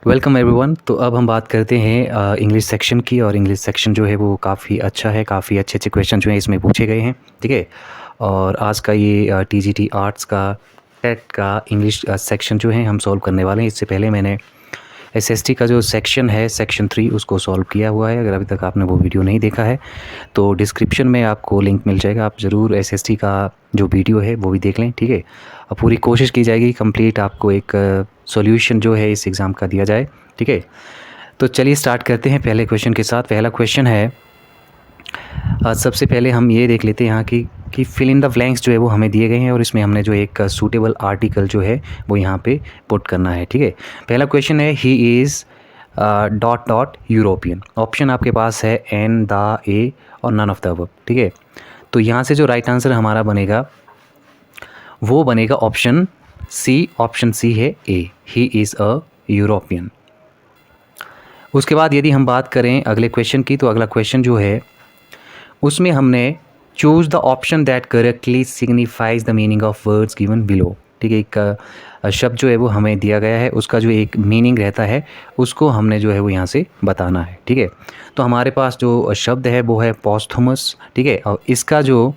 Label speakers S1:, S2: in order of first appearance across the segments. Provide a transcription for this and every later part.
S1: Welcome everyone. तो अब हम बात करते हैं इंग्लिश सेक्शन की। और इंग्लिश सेक्शन जो है वो काफ़ी अच्छा है, काफ़ी अच्छे अच्छे क्वेश्चन जो हैं इसमें पूछे गए हैं। ठीक है। और आज का ये टीजीटी आर्ट्स का टेट का इंग्लिश सेक्शन जो है हम सॉल्व करने वाले हैं। इससे पहले मैंने एसएसटी का जो सेक्शन है सेक्शन 3 उसको सॉल्व किया हुआ है। अगर अभी तक आपने वो वीडियो नहीं देखा है तो डिस्क्रिप्शन में आपको लिंक मिल जाएगा, आप ज़रूर एसएसटी का जो वीडियो है वो भी देख लें। ठीक है। अब पूरी कोशिश की जाएगी कंप्लीट आपको एक सॉल्यूशन जो है इस एग्ज़ाम का दिया जाए। ठीक है। तो चलिए स्टार्ट करते हैं पहले क्वेश्चन के साथ। पहला क्वेश्चन है, सबसे पहले हम ये देख लेते हैं यहाँ कि फिल इन द ब्लैंक्स जो है वो हमें दिए गए हैं और इसमें हमने जो एक सूटेबल आर्टिकल जो है वो यहाँ पे पुट करना है। ठीक है। पहला क्वेश्चन है he is dot dot European. Option आपके पास है एन, द, ए और नन ऑफ द अबव। ठीक है। तो यहाँ से जो राइट आंसर हमारा बनेगा वो बनेगा ऑप्शन सी। ऑप्शन सी है ए, ही इज़ अ यूरोपियन। उसके बाद यदि हम बात करें अगले क्वेश्चन की, तो अगला क्वेश्चन जो है उसमें हमने choose the option that correctly signifies the meaning of words given below. ठीक है। एक शब्द जो है वो हमें दिया गया है, उसका जो एक मीनिंग रहता है उसको हमने जो है वो यहाँ से बताना है। ठीक है। तो हमारे पास जो शब्द है वो है पोस्थुमस। ठीक है। और इसका जो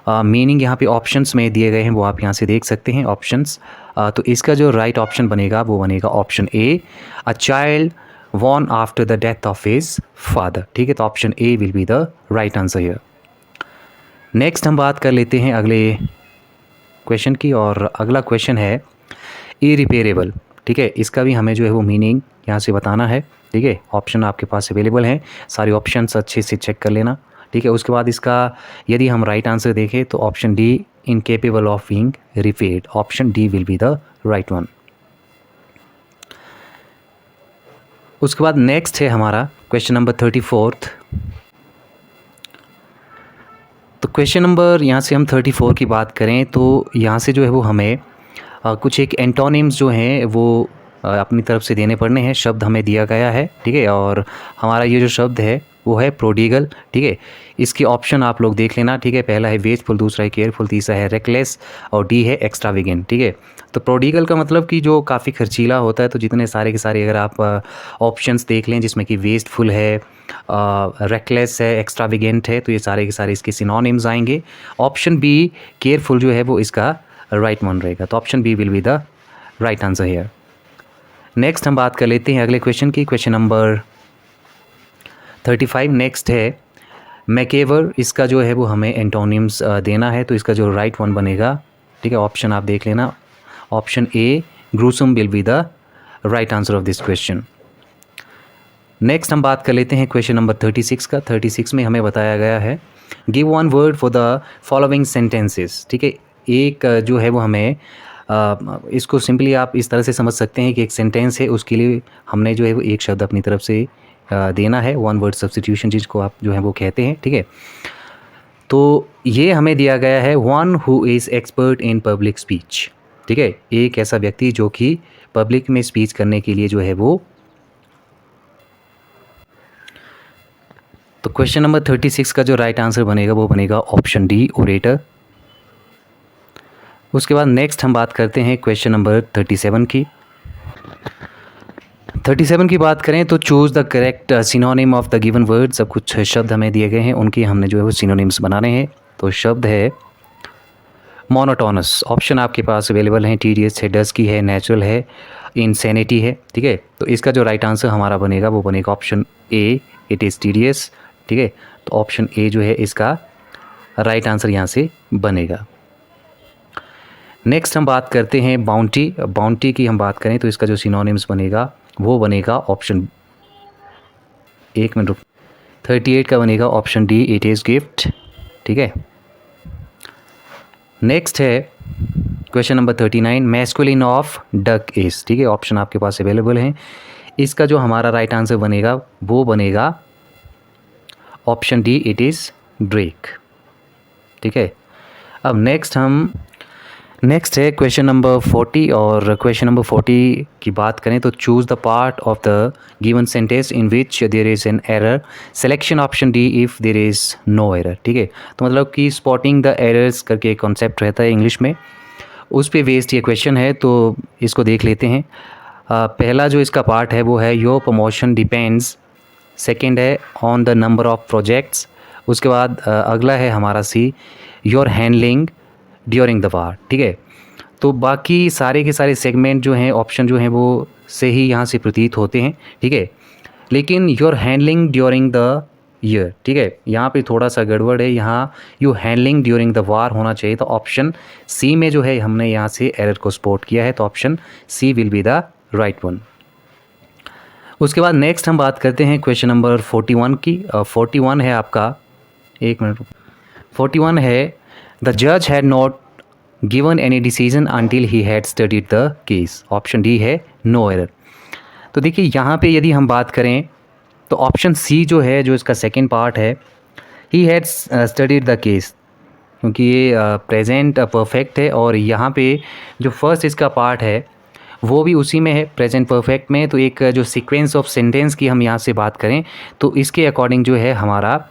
S1: मीनिंग यहाँ पे ऑप्शंस में दिए गए हैं वो आप यहाँ से देख सकते हैं ऑप्शंस। तो इसका जो राइट ऑप्शन बनेगा वो बनेगा option A, a child born after the death of his father. ठीक है। तो option A will be the right answer here. Next हम बात कर लेते हैं अगले क्वेश्चन की, और अगला क्वेश्चन है इरिपेरेबल। ठीक है। इसका भी हमें जो है वो मीनिंग यहाँ से बताना है। ठीक है। ऑप्शन आपके पास अवेलेबल हैं, सारे ऑप्शंस अच्छे से चेक कर लेना। ठीक है। उसके बाद इसका यदि हम राइट आंसर देखें तो option D, incapable of being repaired. Option D will be the right one. उसके बाद नेक्स्ट है हमारा क्वेश्चन नंबर 34। तो क्वेश्चन नंबर यहाँ से हम 34 की बात करें तो यहाँ से जो है वो हमें कुछ एक एंटोनिम्स जो हैं वो अपनी तरफ से देने पड़ने हैं। शब्द हमें दिया गया है। ठीक है। और हमारा ये जो शब्द है वो है प्रोडिगल। ठीक है। इसके ऑप्शन आप लोग देख लेना। ठीक है। पहला है वेस्टफुल, दूसरा है केयरफुल, तीसरा है रेकलेस और डी है एक्स्ट्रावेगेंट। ठीक है। तो प्रोडिगल का मतलब कि जो काफ़ी खर्चीला होता है। तो जितने सारे के सारे अगर आप ऑप्शंस देख लें जिसमें कि वेस्टफुल है, रेकलेस है, एक्स्ट्रावेगेंट है, तो ये सारे के सारे इसके सिनोनिम्स आएंगे। ऑप्शन बी केयरफुल जो है वो इसका राइट वन रहेगा। तो option B will be the right answer here. Next हम बात कर लेते हैं अगले क्वेश्चन की, क्वेश्चन नंबर 35। नेक्स्ट है मैकेवर। इसका जो है वो हमें एंटोनिम्स देना है। तो इसका जो राइट वन बनेगा, ठीक है, ऑप्शन आप देख लेना। Option A gruesome will be the right answer of this question. Next हम बात कर लेते हैं क्वेश्चन नंबर 36 का। 36 में हमें बताया गया है give one word for the following sentences. ठीक है। एक जो है वो हमें इसको सिंपली आप इस तरह से समझ सकते हैं कि एक सेंटेंस है, उसके लिए हमने जो है वो एक शब्द अपनी तरफ से देना है, वन वर्ड सब्स्टिट्यूशन जिसको आप जो है वो कहते हैं। ठीक है। तो ये हमें दिया गया है one who is expert in public speech. ठीक है। एक ऐसा व्यक्ति जो कि पब्लिक में स्पीच करने के लिए जो है वो। तो क्वेश्चन नंबर 36 का जो राइट आंसर बनेगा वो बनेगा ऑप्शन डी, ओरेटर। उसके बाद नेक्स्ट हम बात करते हैं क्वेश्चन नंबर 37 की। 37 की बात करें तो choose the correct synonym of the given word. सब कुछ शब्द हमें दिए गए हैं, उनकी हमने जो है वो सिनोनिम्स बनाने हैं। तो शब्द है मोनोटोनस। ऑप्शन आपके पास अवेलेबल हैं, टीडियस है, डस्की है, नेचुरल है, इंसैनिटी है। ठीक है। तो इसका जो राइट आंसर हमारा बनेगा वो बनेगा option A, it is tedious. ठीक है। तो ऑप्शन ए जो है इसका राइट आंसर यहाँ से बनेगा। नेक्स्ट हम बात करते हैं बाउंटी। बाउंटी की हम बात करें तो इसका जो सिनोनिम्स बनेगा वो बनेगा ऑप्शन, एक मिनट रुक, 38 का बनेगा option D, it is gift. ठीक है। नेक्स्ट है question number 39 masculine of duck is. ठीक है। ऑप्शन आपके पास अवेलेबल हैं, इसका जो हमारा राइट आंसर बनेगा वो बनेगा option D, it is Drake. ठीक है। अब नेक्स्ट है क्वेश्चन नंबर 40। और क्वेश्चन नंबर 40 की बात करें तो choose the part of the given sentence in which there is an error, selection option D if there is no error. ठीक है। तो मतलब कि स्पॉटिंग द एरर्स करके एक कॉन्सेप्ट रहता है इंग्लिश में, उस पे बेस्ड ये क्वेश्चन है। तो इसको देख लेते हैं। पहला जो इसका पार्ट है वो है योर प्रमोशन डिपेंड्स, सेकंड है on the number of projects, उसके बाद अगला है हमारा see your handling during the war. ठीक है, तो बाकी सारे के सारे सेगमेंट जो हैं, ऑप्शन जो हैं वो से ही यहाँ से प्रतीत होते हैं। ठीक है, लेकिन your handling during the year, ठीक है, यहाँ पे थोड़ा सा गड़बड़ है, यहाँ you handling during the war होना चाहिए। तो ऑप्शन सी में जो है हमने यहाँ से एरर को स्पॉट किया है, तो option C will be the right one. उसके बाद नेक्स्ट हम बात करते हैं क्वेश्चन नंबर 41 की। 41 है आपका, एक मिनट, 41 है द जज had not given any decision until he had studied the case. Option D है नो एरर। तो देखिए यहाँ पे यदि हम बात करें तो ऑप्शन सी जो है, जो इसका सेकंड पार्ट है, he had studied the case, क्योंकि ये प्रेजेंट परफेक्ट है और यहाँ पे जो फर्स्ट इसका पार्ट है वो भी उसी में है, प्रेजेंट परफेक्ट में। तो एक जो सीक्वेंस ऑफ सेंटेंस की हम यहाँ से बात करें तो इसके अकॉर्डिंग जो है हमारा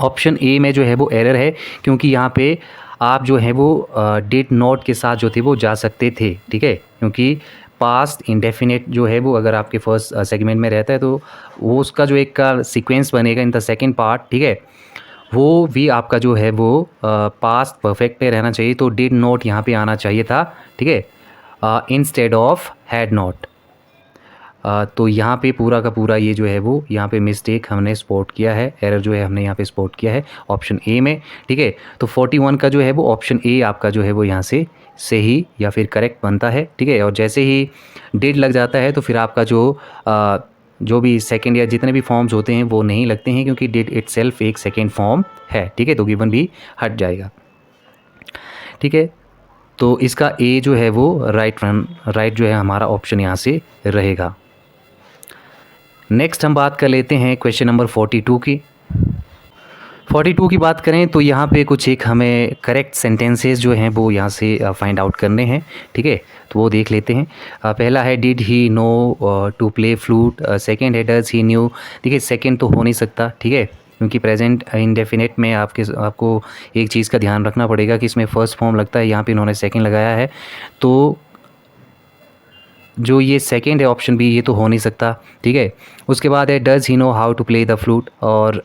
S1: ऑप्शन ए में जो है वो एरर है, क्योंकि यहाँ पे आप जो है वो डिड नॉट के साथ जो थे वो जा सकते थे। ठीक है, क्योंकि पास्ट इंडेफिनिट जो है वो अगर आपके फर्स्ट सेगमेंट में रहता है तो वो उसका जो एक का सीक्वेंस बनेगा इन द सेकंड पार्ट, ठीक है, वो भी आपका जो है वो पास्ट परफेक्ट पे रहना चाहिए। तो डिड नॉट यहाँ पे आना चाहिए था। ठीक है, इंस्टेड ऑफ हैड नॉट। तो यहाँ पे पूरा का पूरा ये जो है वो यहाँ पे मिस्टेक हमने स्पॉट किया है, एरर जो है हमने यहाँ पे स्पॉट किया है ऑप्शन ए में। ठीक है, तो 41 का जो है वो ऑप्शन ए आपका जो है वो यहाँ से सही या फिर करेक्ट बनता है। ठीक है, और जैसे ही डिड लग जाता है तो फिर आपका जो भी सेकंड या जितने भी फॉर्म्स होते हैं वो नहीं लगते हैं, क्योंकि डिड इटसेल्फ एक सेकंड फॉर्म है। ठीक है, तो गिवन भी हट जाएगा। ठीक है, तो इसका ए जो है वो राइट जो है हमारा ऑप्शन यहाँ से रहेगा। नेक्स्ट हम बात कर लेते हैं क्वेश्चन नंबर 42 की। 42 की बात करें तो यहाँ पे कुछ एक हमें करेक्ट सेंटेंसेस जो हैं वो यहाँ से फाइंड आउट करने हैं। ठीक है, तो वो देख लेते हैं। पहला है did he know to play flute, second है डज ही न्यू। देखिए सेकंड तो हो नहीं सकता, ठीक है, क्योंकि प्रेजेंट इंडेफिनिट में आपको एक चीज़ का ध्यान रखना पड़ेगा कि इसमें फ़र्स्ट फॉर्म लगता है, यहाँ पे इन्होंने सेकंड लगाया है, तो जो ये सेकंड है ऑप्शन बी, ये तो हो नहीं सकता। ठीक है, उसके बाद है does he know how to play the flute, और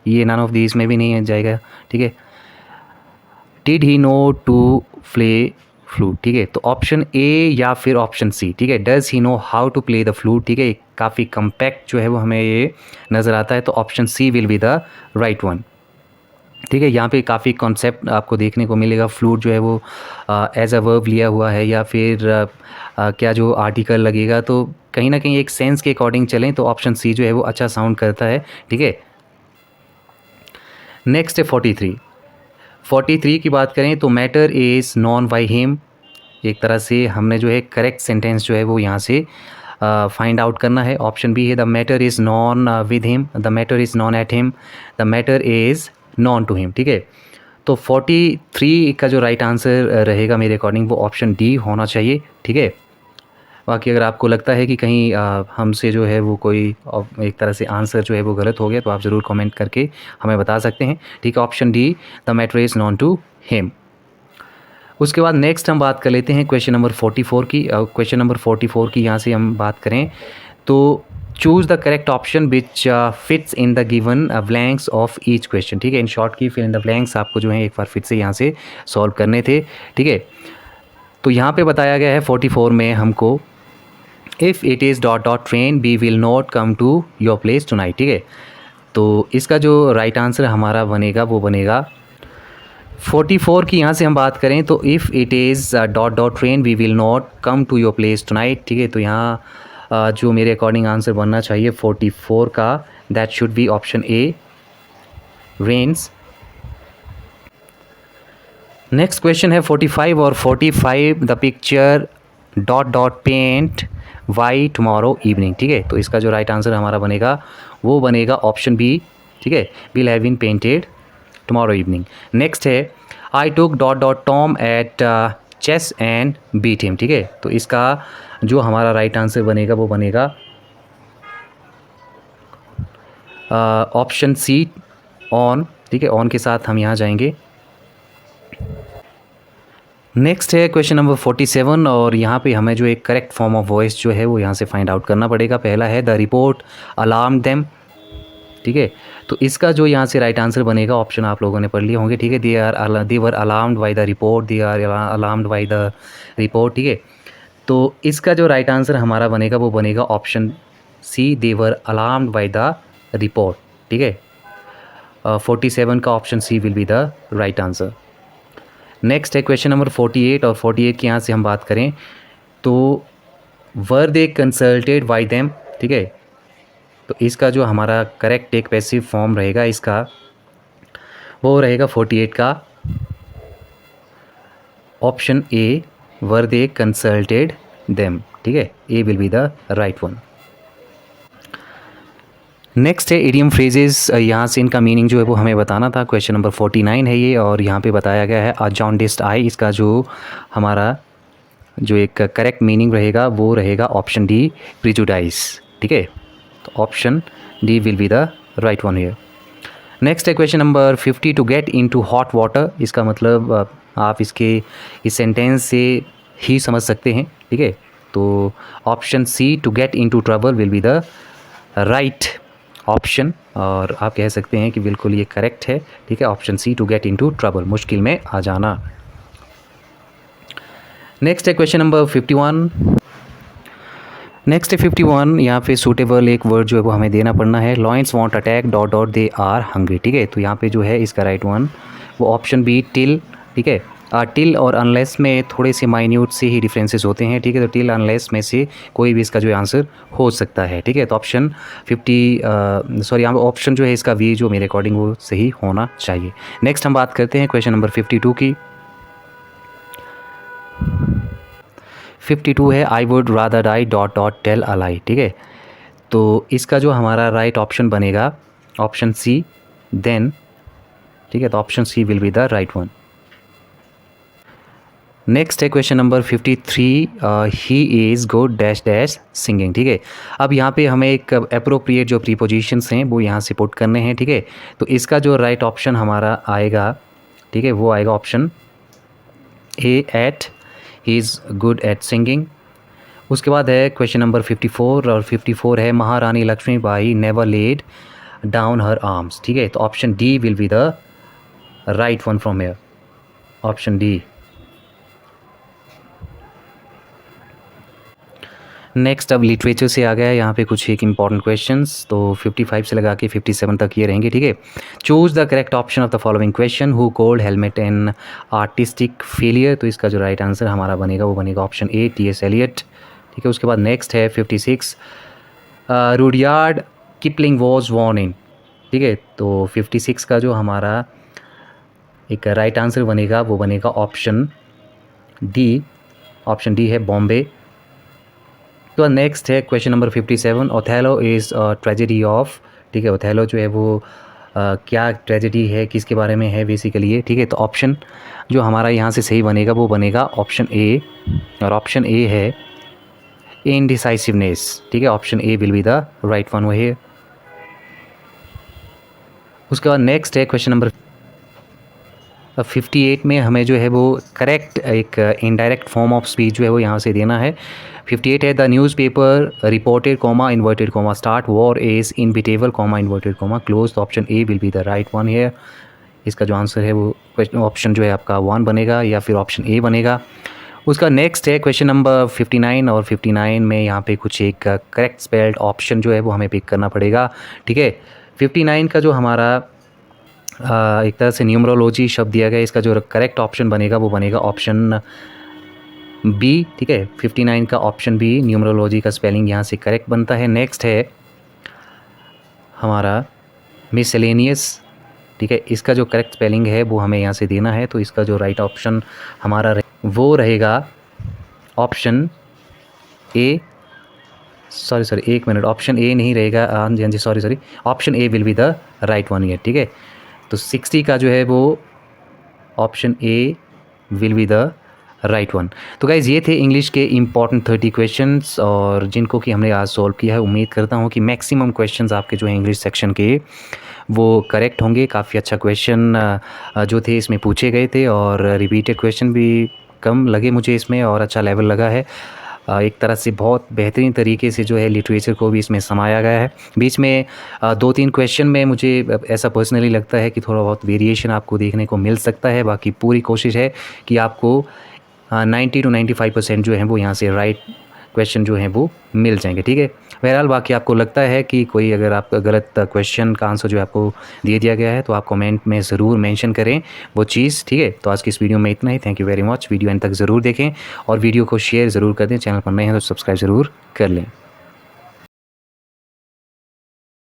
S1: ये नन ऑफ दीज में भी नहीं जाएगा। ठीक है, did he know to play flute. ठीक है, तो ऑप्शन ए या फिर ऑप्शन सी। ठीक है, does he know how to play the flute. ठीक है, काफ़ी कम्पैक्ट जो है वो हमें ये नज़र आता है, तो option C will be the right one. ठीक है, यहाँ पे काफ़ी कॉन्सेप्ट आपको देखने को मिलेगा। फ्लूट जो है वो एज अ वर्ब लिया हुआ है या फिर क्या जो आर्टिकल लगेगा, तो कहीं ना कहीं एक सेंस के अकॉर्डिंग चलें तो ऑप्शन सी जो है वो अच्छा साउंड करता है। ठीक है, नेक्स्ट है 43 की बात करें तो matter is non by him. एक तरह से हमने जो है करेक्ट सेंटेंस जो है वो यहाँ से फाइंड आउट करना है। ऑप्शन बी है the matter is known with him, the matter is known at him, the matter is known to him. ठीक है, तो 43 का जो राइट आंसर रहेगा मेरे अकॉर्डिंग वो ऑप्शन डी होना चाहिए। ठीक है, बाकी अगर आपको लगता है कि कहीं हमसे जो है वो कोई एक तरह से आंसर जो है वो गलत हो गया तो आप ज़रूर कमेंट करके हमें बता सकते हैं। ठीक है, option D the matter is known to him. उसके बाद नेक्स्ट हम बात कर लेते हैं क्वेश्चन नंबर 44 की। क्वेश्चन नंबर 44 की यहाँ से हम बात करें तो choose the correct option which fits in the given blanks of each question. ठीक है, इन शॉर्ट की फिल इन द ब्लैंक्स आपको जो है एक बार फिर से यहाँ से सॉल्व करने थे। ठीक है, तो यहाँ पे बताया गया है 44 में हमको if it is dot dot train we will not come to your place tonight. ठीक है, तो इसका जो राइट आंसर हमारा बनेगा वो बनेगा 44 की। यहाँ से हम बात करें तो if it is dot dot train we will not come to your place tonight. ठीक है, तो यहाँ जो मेरे अकॉर्डिंग आंसर बनना चाहिए 44 का, that should be option A rains. Next question है 45 और 45 the picture dot dot paint by tomorrow evening. ठीक है, तो इसका जो राइट आंसर हमारा बनेगा वो बनेगा ऑप्शन बी। ठीक है, will have been painted tomorrow evening. Next है I took dot dot Tom at chase and beat him. ठीक है, तो इसका जो हमारा राइट आंसर बनेगा वो बनेगा ऑप्शन सी ऑन। ठीक है, ऑन के साथ हम यहाँ जाएंगे। नेक्स्ट है क्वेश्चन नंबर 47 और यहाँ पे हमें जो एक करेक्ट फॉर्म ऑफ वॉइस जो है वो यहाँ से फाइंड आउट करना पड़ेगा। पहला है द रिपोर्ट अलार्म देम, ठीक है। तो इसका जो यहाँ से राइट आंसर बनेगा, ऑप्शन आप लोगों ने पढ़ लिए होंगे, ठीक है। They were alarmed by the report, they are alarmed by the report, ठीक है। तो इसका जो राइट आंसर हमारा बनेगा वो बनेगा option C, they were alarmed by the report, ठीक है। 47 का option C will be the right answer. Next है क्वेश्चन नंबर 48 और 48 की यहाँ से हम बात करें तो वर दे कंसल्टेड बाय देम, ठीक है। तो इसका जो हमारा करेक्ट एक पैसिव फॉर्म रहेगा इसका वो रहेगा 48 का option A, were they consulted them, ठीक है। A will be the right one. Next है इडियम फ्रेजेस, यहाँ से इनका मीनिंग जो है वो हमें बताना था। क्वेश्चन नंबर 49 है ये और यहाँ पे बताया गया है अ जॉन्डिस्ड आई। इसका जो हमारा जो एक करेक्ट मीनिंग रहेगा वो रहेगा ऑप्शन डी, प्रिजुडाइस, ठीक है। तो option D will be the right one here. Next है question number 50 to get into hot water. इसका मतलब आप इस सेंटेंस से ही समझ सकते हैं, ठीक है। तो option C, to get into trouble will be the right option और आप कह सकते हैं कि बिल्कुल ये करेक्ट है, ठीक है। Option C, to get into trouble, मुश्किल में आ जाना। नेक्स्ट है क्वेश्चन नंबर 51। नेक्स्ट है 51, यहाँ पे सूटेबल एक वर्ड जो है वो हमें देना पड़ना है। Lions won't attack dot dot they are hungry, ठीक है। तो यहाँ पे जो है इसका राइट वन वो ऑप्शन बी, टिल, ठीक है। टिल और अनलेस में थोड़े से माइन्यूट से ही डिफरेंसेस होते हैं, ठीक है। तो टिल अनलेस में से कोई भी इसका जो आंसर हो सकता है, ठीक है। तो ऑप्शन 50 यहाँ ऑप्शन जो है इसका वी जो मेरे अकॉर्डिंग वो सही होना चाहिए। नेक्स्ट हम बात करते हैं क्वेश्चन नंबर 52 की। 52 है I would rather die dot dot tell a lie, ठीक है। तो इसका जो हमारा राइट ऑप्शन बनेगा ऑप्शन सी, देन, ठीक है। तो option C will be the right one. Next है question number 53, he is good dash dash singing, ठीक है। अब यहाँ पे हमें एक अप्रोप्रिएट जो प्रीपोजिशंस हैं वो यहाँ से पुट करने हैं, ठीक है। तो इसका जो राइट ऑप्शन हमारा आएगा, ठीक है, वो आएगा option A, at, he is good at singing. उसके बाद है क्वेश्चन नंबर 54 और 54 है Maharani Lakshmibai never laid down her arms, ठीक है। तो option D will be the right one from here, option D. Next अब लिटरेचर से आ गया है यहाँ पे कुछ एक इंपॉर्टेंट क्वेश्चंस। तो 55 से लगा के 57 तक ये रहेंगे, ठीक है। Choose the correct option of the following question, who called helmet an artistic failure. तो इसका जो राइट आंसर हमारा बनेगा वो बनेगा ऑप्शन ए, टी.एस. एलियट, ठीक है। उसके बाद नेक्स्ट है 56, रुडयार्ड किपलिंग वॉज वॉर्न इन, ठीक है। तो 56 का जो हमारा एक राइट आंसर बनेगा वो बनेगा ऑप्शन डी, ऑप्शन डी है बॉम्बे। तो नेक्स्ट है question number 57, Othello is tragedy of, ठीक है। ओथेलो जो है वो क्या ट्रेजेडी है, किसके बारे में है बेसिकली ये, ठीक है। तो ऑप्शन जो हमारा यहाँ से सही बनेगा वो बनेगा ऑप्शन ए और ऑप्शन ए है इनडिसाइसिवनेस, ठीक है। Option A will be the right one वो है। उसके बाद नेक्स्ट है क्वेश्चन नंबर 58 में हमें जो है वो करेक्ट एक इनडायरेक्ट फॉर्म ऑफ स्पीच जो है वो यहाँ से देना है। 58 है the newspaper reported comma inverted comma start war is inevitable comma inverted comma close. तो option A will be the right one है। इसका जो आंसर है वो क्वेश्चन ऑप्शन जो है आपका 1 बनेगा या फिर ऑप्शन ए बनेगा। उसका नेक्स्ट है क्वेश्चन नंबर 59 और 59 में यहाँ पे कुछ एक करेक्ट स्पेल्ड ऑप्शन जो है वो हमें पिक करना पड़ेगा, ठीक है। 59 का जो हमारा एक तरह से न्यूमरोलॉजी शब्द दिया गया है, इसका जो करेक्ट ऑप्शन बनेगा वो बनेगा ऑप्शन बी, ठीक है। 59 का ऑप्शन बी न्यूमरोलॉजी का स्पेलिंग यहाँ से करेक्ट बनता है। नेक्स्ट है हमारा मिसलेनियस, ठीक है। इसका जो करेक्ट स्पेलिंग है वो हमें यहाँ से देना है। तो इसका जो राइट ऑप्शन हमारा वो रहेगा ऑप्शन ए, सॉरी एक मिनट, ऑप्शन ए नहीं रहेगा, हाँ जी sorry, option A will be the right one here, ठीक है। तो 60 का जो है वो option A will be the right one. तो गाइज़ ये थे इंग्लिश के इम्पॉर्टेंट 30 क्वेश्चंस और जिनको कि हमने आज सॉल्व किया है। उम्मीद करता हूँ कि मैक्सिमम क्वेश्चंस आपके जो है इंग्लिश सेक्शन के वो करेक्ट होंगे। काफ़ी अच्छा क्वेश्चन जो थे इसमें पूछे गए थे और रिपीटेड क्वेश्चन भी कम लगे मुझे इसमें और अच्छा लेवल लगा है। एक तरह से बहुत बेहतरीन तरीके से जो है लिटरेचर को भी इसमें समाया गया है। बीच में 2-3 क्वेश्चन में मुझे ऐसा पर्सनली लगता है कि थोड़ा बहुत वेरिएशन आपको देखने को मिल सकता है। बाकी पूरी कोशिश है कि आपको 90 टू 95% जो है वो यहाँ से राइट क्वेश्चन जो हैं वो मिल जाएंगे, ठीक है। बहरहाल बाकी आपको लगता है कि कोई अगर आप गलत क्वेश्चन का आंसर जो है आपको दे दिया गया है तो आप कमेंट में ज़रूर मेंशन करें वो चीज़, ठीक है। तो आज की इस वीडियो में इतना ही। Thank you very much. Video end तक ज़रूर देखें और वीडियो को शेयर ज़रूर कर दें। चैनल पर नए हैं तो सब्सक्राइब ज़रूर कर लें।